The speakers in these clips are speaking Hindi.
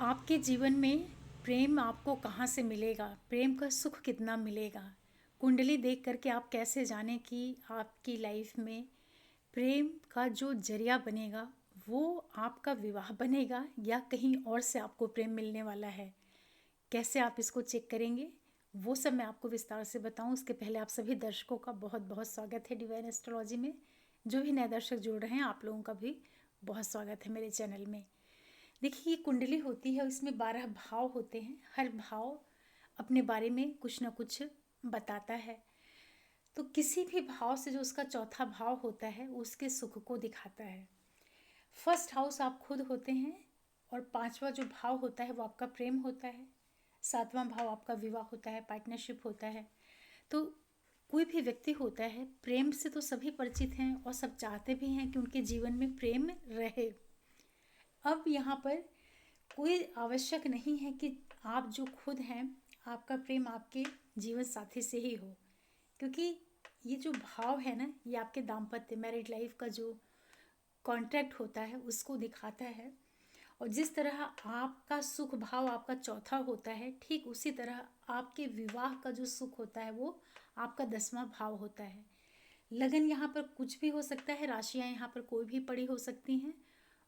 आपके जीवन में प्रेम आपको कहाँ से मिलेगा? प्रेम का सुख कितना मिलेगा? कुंडली देख कर के आप कैसे जानें कि आपकी लाइफ में प्रेम का जो ज़रिया बनेगा, वो आपका विवाह बनेगा या कहीं और से आपको प्रेम मिलने वाला है? कैसे आप इसको चेक करेंगे? वो सब मैं आपको विस्तार से बताऊँ उसके पहले आप सभी दर्शकों का बहुत-बहुत स्वागत है डिवाइन एस्ट्रोलॉजी में। जो भी नए दर्शक जुड़ रहे हैं, आप लोगों का भी बहुत स्वागत है मेरे चैनल में। देखिए, ये कुंडली होती है, इसमें 12 भाव होते हैं। हर भाव अपने बारे में कुछ ना कुछ बताता है। तो किसी भी भाव से जो उसका चौथा भाव होता है, उसके सुख को दिखाता है। फर्स्ट हाउस आप खुद होते हैं और पांचवा जो भाव होता है वो आपका प्रेम होता है। सातवां भाव आपका विवाह होता है, पार्टनरशिप होता है। तो कोई भी व्यक्ति होता है, प्रेम से तो सभी परिचित हैं और सब चाहते भी हैं कि उनके जीवन में प्रेम रहे। अब यहाँ पर कोई आवश्यक नहीं है कि आप जो खुद हैं, आपका प्रेम आपके जीवन साथी से ही हो, क्योंकि ये जो भाव है ना, ये आपके दाम्पत्य मैरिड लाइफ का जो कॉन्ट्रैक्ट होता है उसको दिखाता है। और जिस तरह आपका सुख भाव आपका चौथा होता है, ठीक उसी तरह आपके विवाह का जो सुख होता है वो आपका 10वां भाव होता है। लगन यहाँ पर कुछ भी हो सकता है, राशियाँ यहाँ पर कोई भी पड़ी हो सकती हैं,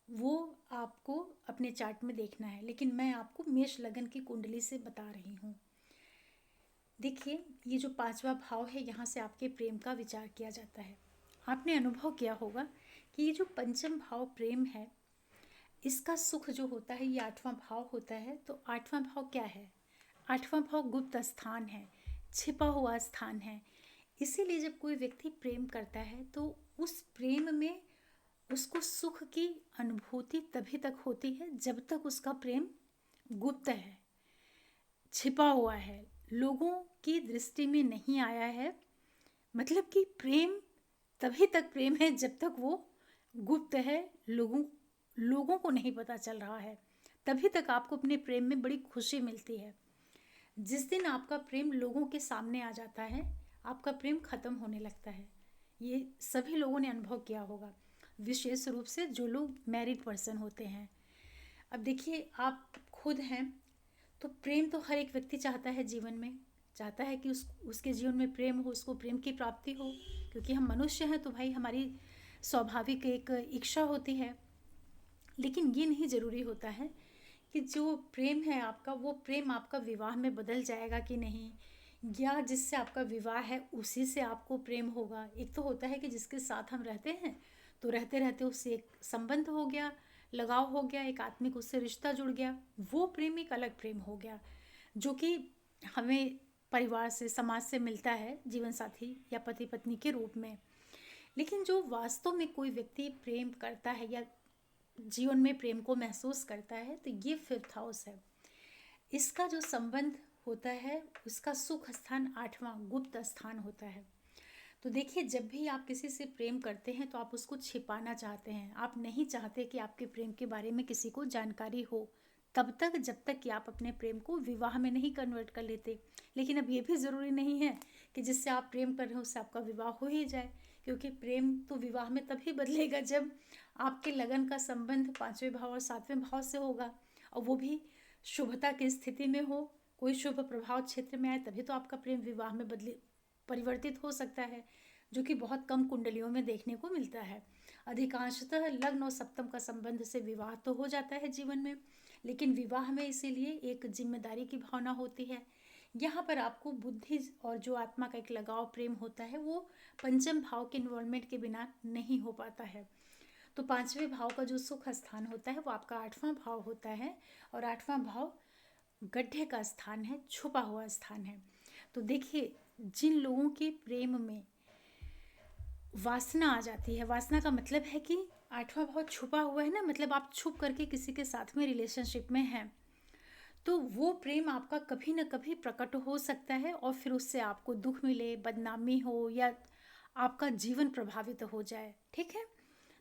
वो आपको अपने चार्ट में देखना है। लेकिन मैं आपको मेष लगन की कुंडली से बता रही हूँ। देखिए, ये जो पांचवा भाव है, यहाँ से आपके प्रेम का विचार किया जाता है। आपने अनुभव किया होगा कि ये जो पंचम भाव प्रेम है, इसका सुख जो होता है ये आठवां भाव होता है। तो आठवां भाव क्या है? आठवां भाव गुप्त स्थान है, छिपा हुआ स्थान है। इसीलिए जब कोई व्यक्ति प्रेम करता है तो उस प्रेम में उसको सुख की अनुभूति तभी तक होती है जब तक उसका प्रेम गुप्त है, छिपा हुआ है, लोगों की दृष्टि में नहीं आया है। मतलब कि प्रेम तभी तक प्रेम है जब तक वो गुप्त है, लोगों लोगों को नहीं पता चल रहा है। तभी तक आपको अपने प्रेम में बड़ी खुशी मिलती है। जिस दिन आपका प्रेम लोगों के सामने आ जाता है, आपका प्रेम खत्म होने लगता है। ये सभी लोगों ने अनुभव किया होगा, विशेष रूप से जो लोग मैरिड पर्सन होते हैं। अब देखिए, आप खुद हैं तो प्रेम तो हर एक व्यक्ति चाहता है, जीवन में चाहता है कि उसके जीवन में प्रेम हो, उसको प्रेम की प्राप्ति हो, क्योंकि हम मनुष्य हैं तो भाई हमारी स्वाभाविक एक इच्छा होती है। लेकिन ये नहीं ज़रूरी होता है कि जो प्रेम है आपका, वो प्रेम आपका विवाह में बदल जाएगा कि नहीं, या जिससे आपका विवाह है उसी से आपको प्रेम होगा। एक तो होता है कि जिसके साथ हम रहते हैं तो रहते रहते उससे एक संबंध हो गया, लगाव हो गया, एक आत्मिक उससे रिश्ता जुड़ गया, वो प्रेम एक अलग प्रेम हो गया जो कि हमें परिवार से, समाज से मिलता है, जीवन साथी या पति पत्नी के रूप में। लेकिन जो वास्तव में कोई व्यक्ति प्रेम करता है या जीवन में प्रेम को महसूस करता है, तो ये फिफ्थ हाउस है। इसका जो संबंध होता है, उसका सुख स्थान आठवां गुप्त स्थान होता है। तो देखिए, जब भी आप किसी से प्रेम करते हैं तो आप उसको छिपाना चाहते हैं, आप नहीं चाहते कि आपके प्रेम के बारे में किसी को जानकारी हो, तब तक जब तक कि आप अपने प्रेम को विवाह में नहीं कन्वर्ट कर लेते। लेकिन अब ये भी ज़रूरी नहीं है कि जिससे आप प्रेम कर रहे हो उससे आपका विवाह हो ही जाए, क्योंकि प्रेम तो विवाह में तभी बदलेगा जब आपके लगन का संबंध पांचवें भाव और सातवें भाव से होगा, और वो भी शुभता की स्थिति में हो, कोई शुभ प्रभाव क्षेत्र में आए, तभी तो आपका प्रेम विवाह में बदले परिवर्तित हो सकता है, जो कि बहुत कम कुंडलियों में देखने को मिलता है। अधिकांशतः लग्न और सप्तम का संबंध से विवाह तो हो जाता है जीवन में, लेकिन विवाह में इसीलिए एक जिम्मेदारी की भावना होती है। यहाँ पर आपको बुद्धि और जो आत्मा का एक लगाव प्रेम होता है, वो पंचम भाव के इन्वॉल्वमेंट के बिना नहीं हो पाता है। तो पांचवें भाव का जो सुख स्थान होता है वो आपका आठवां भाव होता है, और आठवां भाव गड्ढे का स्थान है, छुपा हुआ स्थान है। तो देखिए, जिन लोगों के प्रेम में वासना आ जाती है, वासना का मतलब है कि आठवां भाव छुपा हुआ है ना, मतलब आप छुप करके किसी के साथ में रिलेशनशिप में हैं, तो वो प्रेम आपका कभी ना कभी प्रकट हो सकता है और फिर उससे आपको दुख मिले, बदनामी हो, या आपका जीवन प्रभावित हो जाए। ठीक है,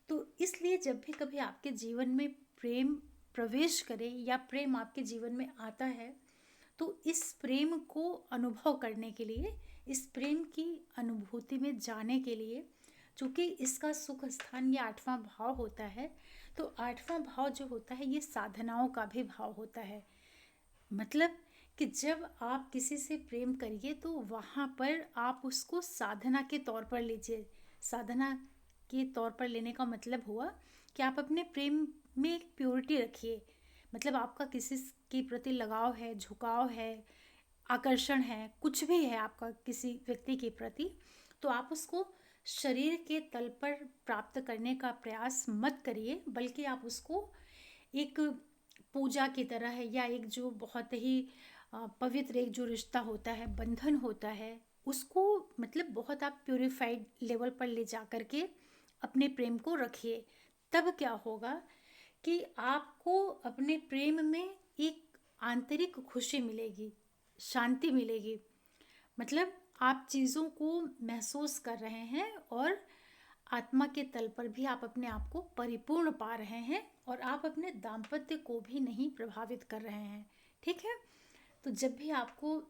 तो इसलिए जब भी कभी आपके जीवन में प्रेम प्रवेश करे या प्रेम आपके जीवन में आता है, तो इस प्रेम को अनुभव करने के लिए, इस प्रेम की अनुभूति में जाने के लिए, चूँकि इसका सुख स्थान ये आठवां भाव होता है, तो आठवां भाव जो होता है ये साधनाओं का भी भाव होता है। मतलब कि जब आप किसी से प्रेम करिए तो वहाँ पर आप उसको साधना के तौर पर लीजिए। साधना के तौर पर लेने का मतलब हुआ कि आप अपने प्रेम में एक प्योरिटी रखिए। मतलब आपका किसी के प्रति लगाव है, झुकाव है, आकर्षण है, कुछ भी है आपका किसी व्यक्ति के प्रति, तो आप उसको शरीर के तल पर प्राप्त करने का प्रयास मत करिए, बल्कि आप उसको एक पूजा की तरह है, या एक जो बहुत ही पवित्र एक जो रिश्ता होता है, बंधन होता है, उसको मतलब बहुत आप प्योरीफाइड लेवल पर ले जा करके अपने प्रेम को रखिए। तब क्या होगा कि आपको अपने प्रेम में एक आंतरिक खुशी मिलेगी, शांति मिलेगी। मतलब आप चीज़ों को महसूस कर रहे हैं और आत्मा के तल पर भी आप अपने आप को परिपूर्ण पा रहे हैं, और आप अपने दाम्पत्य को भी नहीं प्रभावित कर रहे हैं। ठीक है। तो जब भी आपको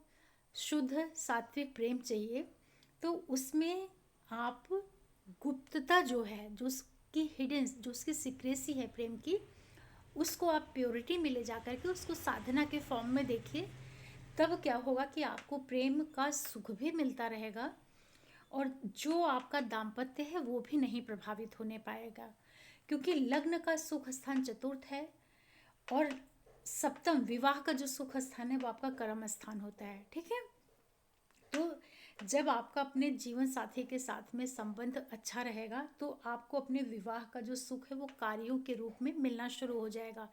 शुद्ध सात्विक प्रेम चाहिए तो उसमें आप गुप्तता जो है, जो उसकी हिडन, जो उसकी सीक्रेसी है प्रेम की, उसको आप प्योरिटी में ले जा करके उसको साधना के फॉर्म में देखिए। तब क्या होगा कि आपको प्रेम का सुख भी मिलता रहेगा, और जो आपका दाम्पत्य है वो भी नहीं प्रभावित होने पाएगा, क्योंकि लग्न का सुख स्थान चतुर्थ है, और सप्तम विवाह का जो सुख स्थान है वो आपका कर्म स्थान होता है। ठीक है। तो जब आपका अपने जीवन साथी के साथ में संबंध अच्छा रहेगा तो आपको अपने विवाह का जो सुख है वो कार्यों के रूप में मिलना शुरू हो जाएगा।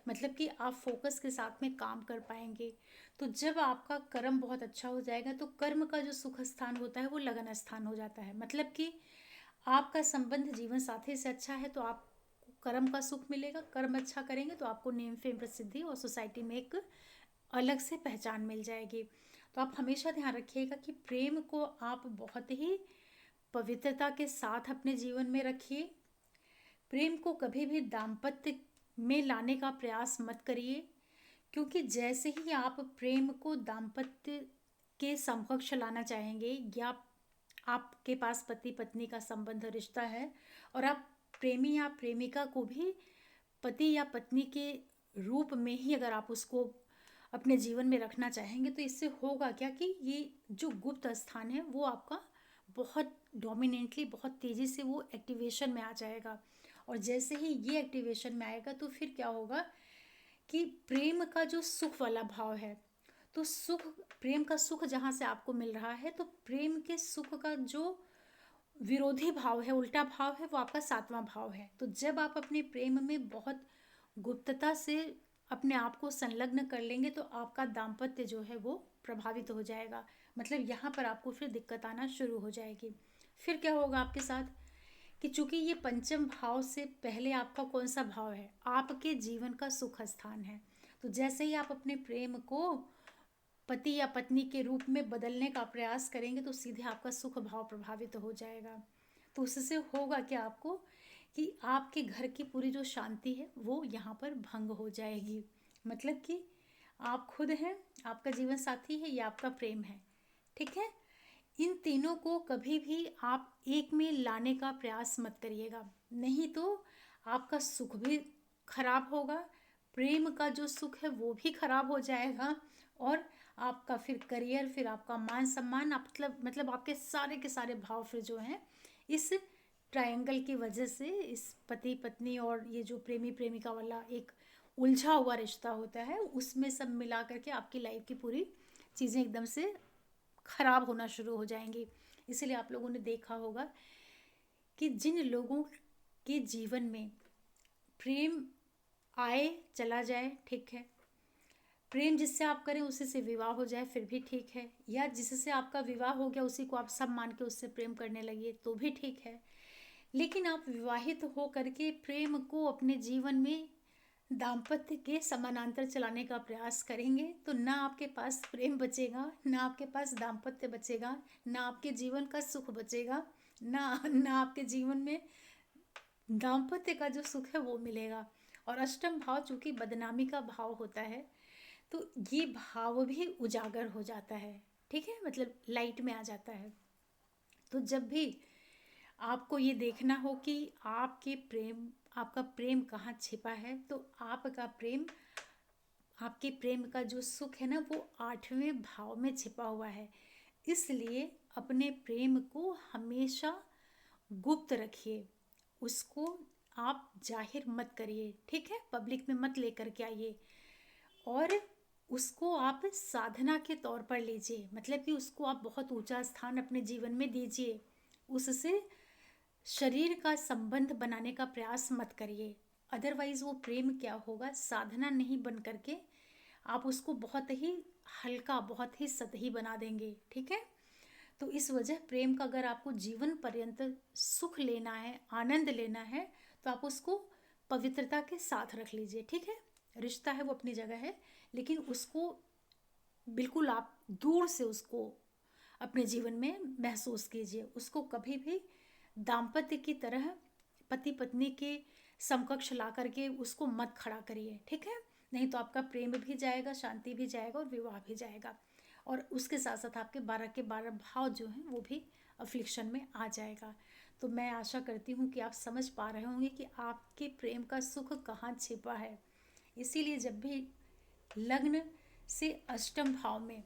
मतलब कि आप फोकस के साथ में काम कर पाएंगे। तो जब आपका कर्म बहुत अच्छा हो जाएगा तो कर्म का जो सुख स्थान होता है वो लगन स्थान हो जाता है। मतलब कि आपका संबंध जीवन साथी से अच्छा है तो आपको कर्म का सुख मिलेगा। कर्म अच्छा करेंगे तो आपको नेम फेम प्रसिद्धि और सोसाइटी में एक अलग से पहचान मिल जाएगी। तो आप हमेशा ध्यान रखिएगा कि प्रेम को आप बहुत ही पवित्रता के साथ अपने जीवन में रखिए। प्रेम को कभी भी दाम्पत्य में लाने का प्रयास मत करिए, क्योंकि जैसे ही आप प्रेम को दाम्पत्य के समकक्ष लाना चाहेंगे, या आपके पास पति पत्नी का संबंध रिश्ता है और आप प्रेमी या प्रेमिका को भी पति या पत्नी के रूप में ही अगर आप उसको अपने जीवन में रखना चाहेंगे, तो इससे होगा क्या कि ये जो गुप्त स्थान है वो आपका बहुत डोमिनेंटली, बहुत तेज़ी से वो एक्टिवेशन में आ जाएगा। और जैसे ही ये एक्टिवेशन में आएगा तो फिर क्या होगा कि प्रेम का जो सुख वाला भाव है, तो सुख, प्रेम का सुख जहाँ से आपको मिल रहा है, तो प्रेम के सुख का जो विरोधी भाव है, उल्टा भाव है, वो आपका सातवां भाव है। तो जब आप अपने प्रेम में बहुत गुप्तता से अपने आप को संलग्न कर लेंगे तो आपका दाम्पत्य जो है वो प्रभावित हो जाएगा। मतलब यहाँ पर आपको फिर दिक्कत आना शुरू हो जाएगी। फिर क्या होगा आपके साथ कि चूंकि ये पंचम भाव से पहले आपका कौन सा भाव है, आपके जीवन का सुख स्थान है। तो जैसे ही आप अपने प्रेम को पति या पत्नी के रूप में बदलने का प्रयास करेंगे तो सीधे आपका सुख भाव प्रभावित हो जाएगा। तो उससे होगा क्या आपको कि आपके घर की पूरी जो शांति है वो यहाँ पर भंग हो जाएगी। मतलब कि आप खुद हैं, आपका जीवन साथी है, या आपका प्रेम है। ठीक है। इन तीनों को कभी भी आप एक में लाने का प्रयास मत करिएगा, नहीं तो आपका सुख भी खराब होगा, प्रेम का जो सुख है वो भी खराब हो जाएगा, और आपका फिर करियर, फिर आपका मान सम्मान, आप मतलब आपके सारे के सारे भाव फिर जो हैं इस ट्रायंगल की वजह से, इस पति पत्नी और ये जो प्रेमी प्रेमिका वाला एक उलझा हुआ रिश्ता होता है, उसमें सब मिला करके आपकी लाइफ की पूरी चीज़ें एकदम से खराब होना शुरू हो जाएंगी। इसलिए आप लोगों ने देखा होगा कि जिन लोगों के जीवन में प्रेम आए चला जाए ठीक है, प्रेम जिससे आप करें उसी से विवाह हो जाए फिर भी ठीक है, या जिससे आपका विवाह हो गया उसी को आप सब मान के उससे प्रेम करने लगिए तो भी ठीक है, लेकिन आप विवाहित हो करके प्रेम को अपने जीवन में दाम्पत्य के समानांतर चलाने का प्रयास करेंगे तो ना आपके पास प्रेम बचेगा, ना आपके पास दाम्पत्य बचेगा, ना आपके जीवन का सुख बचेगा, ना आपके जीवन में दाम्पत्य का जो सुख है वो मिलेगा। और अष्टम भाव चूंकि बदनामी का भाव होता है तो ये भाव भी उजागर हो जाता है। ठीक है, मतलब लाइट में आ जाता है। तो जब भी आपको ये देखना हो कि आपके प्रेम आपका प्रेम कहाँ छिपा है, तो आपका प्रेम, आपके प्रेम का जो सुख है ना वो 8वें भाव में छिपा हुआ है। इसलिए अपने प्रेम को हमेशा गुप्त रखिए, उसको आप जाहिर मत करिए, ठीक है, पब्लिक में मत लेकर के आइए। और उसको आप साधना के तौर पर लीजिए, मतलब कि उसको आप बहुत ऊंचा स्थान अपने जीवन में दीजिए। उससे शरीर का संबंध बनाने का प्रयास मत करिए, अदरवाइज वो प्रेम क्या होगा, साधना नहीं बन करके आप उसको बहुत ही हल्का, बहुत ही सतही बना देंगे, ठीक है। तो इस वजह प्रेम का अगर आपको जीवन पर्यंत सुख लेना है, आनंद लेना है, तो आप उसको पवित्रता के साथ रख लीजिए, ठीक है। रिश्ता है वो अपनी जगह है, लेकिन उसको बिल्कुल आप दूर से उसको अपने जीवन में महसूस कीजिए। उसको कभी भी दाम्पत्य की तरह पति पत्नी के समकक्ष ला करके उसको मत खड़ा करिए, ठीक है। नहीं तो आपका प्रेम भी जाएगा, शांति भी जाएगा और विवाह भी जाएगा। और उसके साथ साथ आपके 12 के 12 भाव जो हैं वो भी अफ्लिक्शन में आ जाएगा। तो मैं आशा करती हूँ कि आप समझ पा रहे होंगे कि आपके प्रेम का सुख कहाँ छिपा है। इसीलिए जब भी लग्न से अष्टम भाव में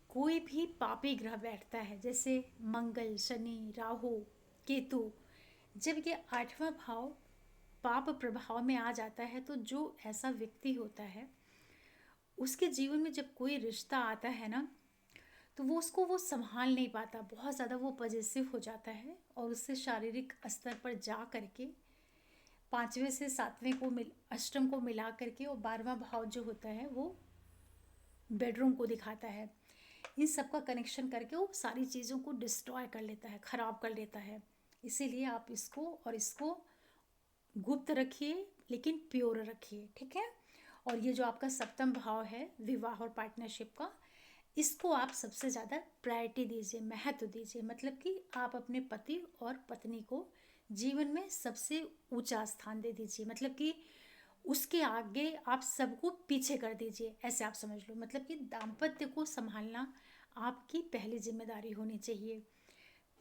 कोई भी पापी ग्रह बैठता है, जैसे मंगल, शनि, राहु, केतु, जब ये 8वां भाव पाप प्रभाव में आ जाता है, तो जो ऐसा व्यक्ति होता है उसके जीवन में जब कोई रिश्ता आता है ना, तो वो संभाल नहीं पाता, बहुत ज़्यादा वो पजेसिव हो जाता है और उससे शारीरिक स्तर पर जा करके 5वें से 7वें को अष्टम को मिला करके और 12वां भाव जो होता है वो बेडरूम को दिखाता है। इन सब का कनेक्शन करके वो सारी चीज़ों को डिस्ट्रॉय कर लेता है, ख़राब कर लेता है। इसीलिए आप इसको और इसको गुप्त रखिए, लेकिन प्योर रखिए, ठीक है। और ये जो आपका सप्तम भाव है विवाह और पार्टनरशिप का, इसको आप सबसे ज़्यादा प्रायोरिटी दीजिए, महत्व दीजिए। मतलब कि आप अपने पति और पत्नी को जीवन में सबसे ऊंचा स्थान दे दीजिए, मतलब कि उसके आगे आप सबको पीछे कर दीजिए, ऐसे आप समझ लो। मतलब कि दाम्पत्य को संभालना आपकी पहली जिम्मेदारी होनी चाहिए।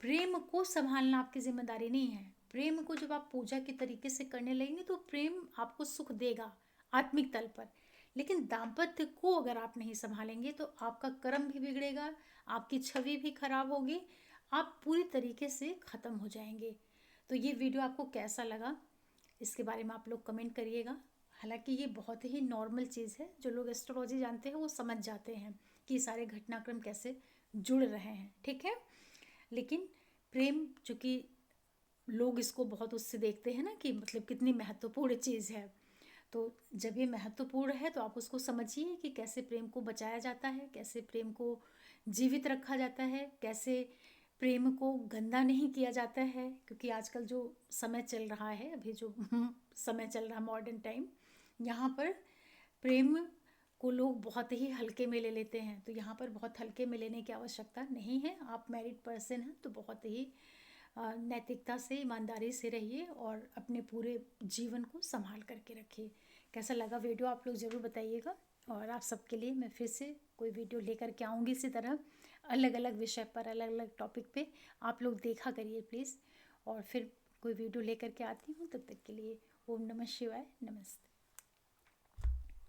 प्रेम को संभालना आपकी जिम्मेदारी नहीं है। प्रेम को जब आप पूजा के तरीके से करने लगेंगे तो प्रेम आपको सुख देगा आत्मिक तल पर, लेकिन दाम्पत्य को अगर आप नहीं संभालेंगे तो आपका कर्म भी बिगड़ेगा, आपकी छवि भी खराब होगी, आप पूरी तरीके से ख़त्म हो जाएंगे। तो ये वीडियो आपको कैसा लगा, इसके बारे में आप लोग कमेंट करिएगा। हालांकि ये बहुत ही नॉर्मल चीज़ है, जो लोग एस्ट्रोलॉजी जानते हैं वो समझ जाते हैं कि सारे घटनाक्रम कैसे जुड़ रहे हैं, ठीक है। लेकिन प्रेम, चूँकि लोग इसको बहुत उससे देखते हैं ना कि मतलब कितनी महत्वपूर्ण चीज़ है, तो जब ये महत्वपूर्ण है तो आप उसको समझिए कि कैसे प्रेम को बचाया जाता है, कैसे प्रेम को जीवित रखा जाता है, कैसे प्रेम को गंदा नहीं किया जाता है। क्योंकि आजकल जो समय चल रहा है, अभी जो समय चल रहा है मॉडर्न टाइम, यहाँ पर प्रेम को लोग बहुत ही हल्के में ले लेते हैं। तो यहाँ पर बहुत हल्के में लेने की आवश्यकता नहीं है। आप मैरिड पर्सन हैं तो बहुत ही नैतिकता से, ईमानदारी से रहिए और अपने पूरे जीवन को संभाल करके रखिए। कैसा लगा वीडियो आप लोग ज़रूर बताइएगा। और आप सबके लिए मैं फिर से कोई वीडियो लेकर के आऊँगी इसी तरह, अलग अलग विषय पर, अलग अलग टॉपिक पे। आप लोग देखा करिए प्लीज़। और फिर कोई वीडियो लेकर के आती हूँ, तब तक के लिए ओम नमः शिवाय, नमस्ते।